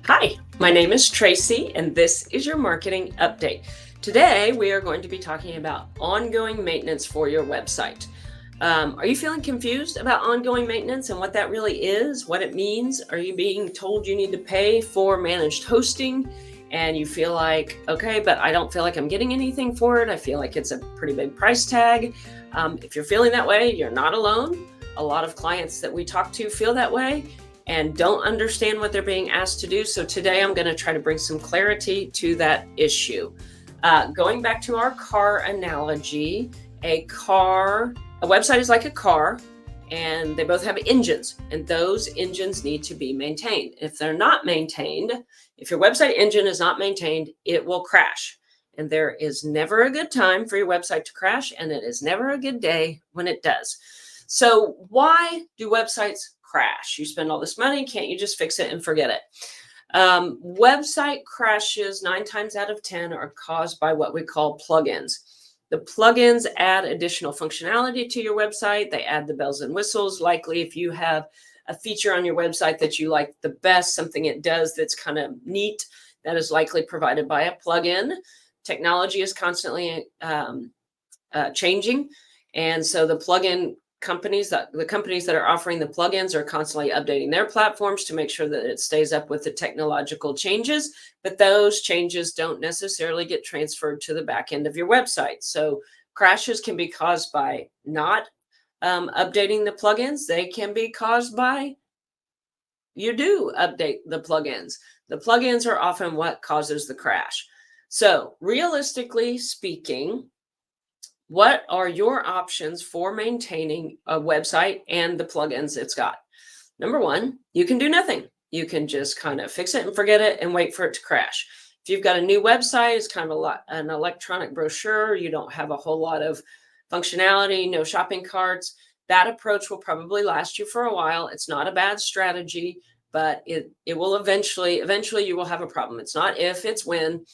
Hi, my name is Tracy, and this is your marketing update. Today, we are going to be talking about ongoing maintenance for your website. Are you feeling confused about ongoing maintenance and what that really is, what it means? Are you being told you need to pay for managed hosting and you feel like, okay, but I don't feel like I'm getting anything for it? I feel like it's a pretty big price tag. If you're feeling that way, you're not alone. A lot of clients that we talk to feel that way and don't understand what they're being asked to do. So today I'm going to try to bring some clarity to that issue. Going back to our car analogy, a website is like a car, and they both have engines, and those engines need to be maintained. If they're not maintained, if your website engine is not maintained, it will crash. And there is never a good time for your website to crash, and it is never a good day when it does. So why do websites crash? You spend all this money, can't you just fix it and forget it? Website crashes 9 times out of 10 are caused by what we call plugins. The plugins add additional functionality to your website. They add the bells and whistles. Likely, if you have a feature on your website that you like the best, something it does that's kind of neat, that is likely provided by a plugin. Technology is constantly changing. And so the companies that are offering the plugins are constantly updating their platforms to make sure that it stays up with the technological changes, but those changes don't necessarily get transferred to the back end of your website. So crashes can be caused by not updating the plugins. They can be caused by you do update the plugins. The plugins are often what causes the crash. So realistically speaking, what are your options for maintaining a website and the plugins it's got? Number one, you can do nothing. You can just kind of fix it and forget it and wait for it to crash. If you've got a new website, it's kind of an electronic brochure, you don't have a whole lot of functionality, no shopping carts, that approach will probably last you for a while. It's not a bad strategy, but it will eventually you will have a problem. It's not if, it's when.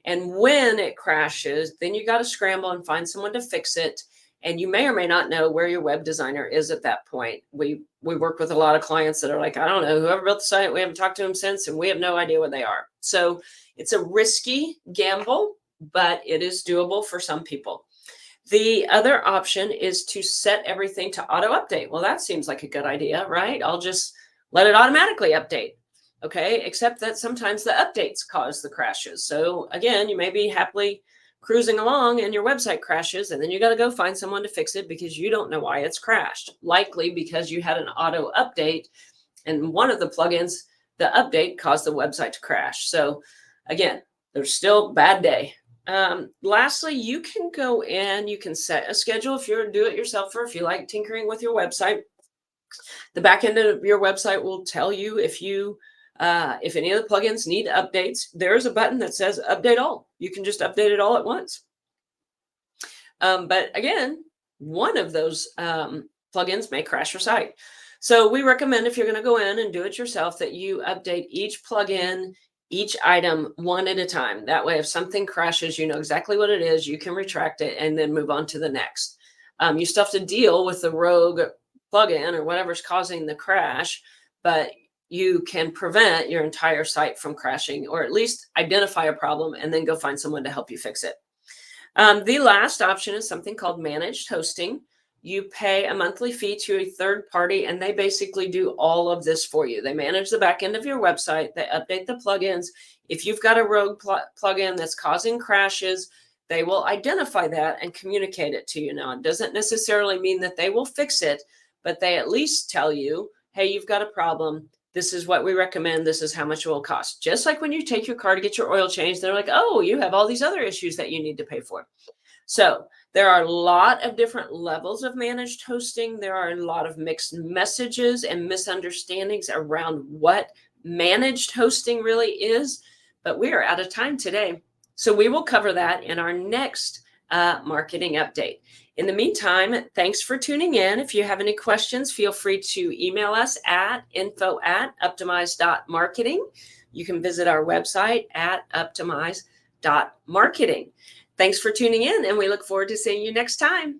And when it crashes, then you got to scramble and find someone to fix it. And you may or may not know where your web designer is at that point. We work with a lot of clients that are like, I don't know, whoever built the site, we haven't talked to them since, and we have no idea where they are. So it's a risky gamble, but it is doable for some people. The other option is to set everything to auto update. Well, that seems like a good idea, right? I'll just let it automatically update. Okay, except that sometimes the updates cause the crashes. So again, you may be happily cruising along and your website crashes, and then you got to go find someone to fix it because you don't know why it's crashed. Likely because you had an auto update, and one of the plugins, the update caused the website to crash. So again, there's still bad day. Lastly, you can go in, you can set a schedule if you're a do-it-yourselfer, if you like tinkering with your website. The back end of your website will tell you if any of the plugins need updates. There's a button that says update all. You can just update it all at once. But again, one of those plugins may crash your site. So we recommend, if you're going to go in and do it yourself, that you update each plugin, each item one at a time. That way, if something crashes, you know exactly what it is, you can retract it and then move on to the next. You still have to deal with the rogue plugin or whatever's causing the crash, but you can prevent your entire site from crashing, or at least identify a problem and then go find someone to help you fix it. The last option is something called managed hosting. You pay a monthly fee to a third party, and they basically do all of this for you. They manage the back end of your website. They update the plugins. If you've got a rogue plugin that's causing crashes, they will identify that and communicate it to you. Now, it doesn't necessarily mean that they will fix it, but they at least tell you, hey, you've got a problem. This is what we recommend. This is how much it will cost. Just like when you take your car to get your oil changed, they're like, oh, you have all these other issues that you need to pay for. So there are a lot of different levels of managed hosting. There are a lot of mixed messages and misunderstandings around what managed hosting really is, but we are out of time today. So we will cover that in our next marketing update. In the meantime, thanks for tuning in. If you have any questions, feel free to email us at info@uptimize.marketing. You can visit our website at uptimize.marketing. Thanks for tuning in, and we look forward to seeing you next time.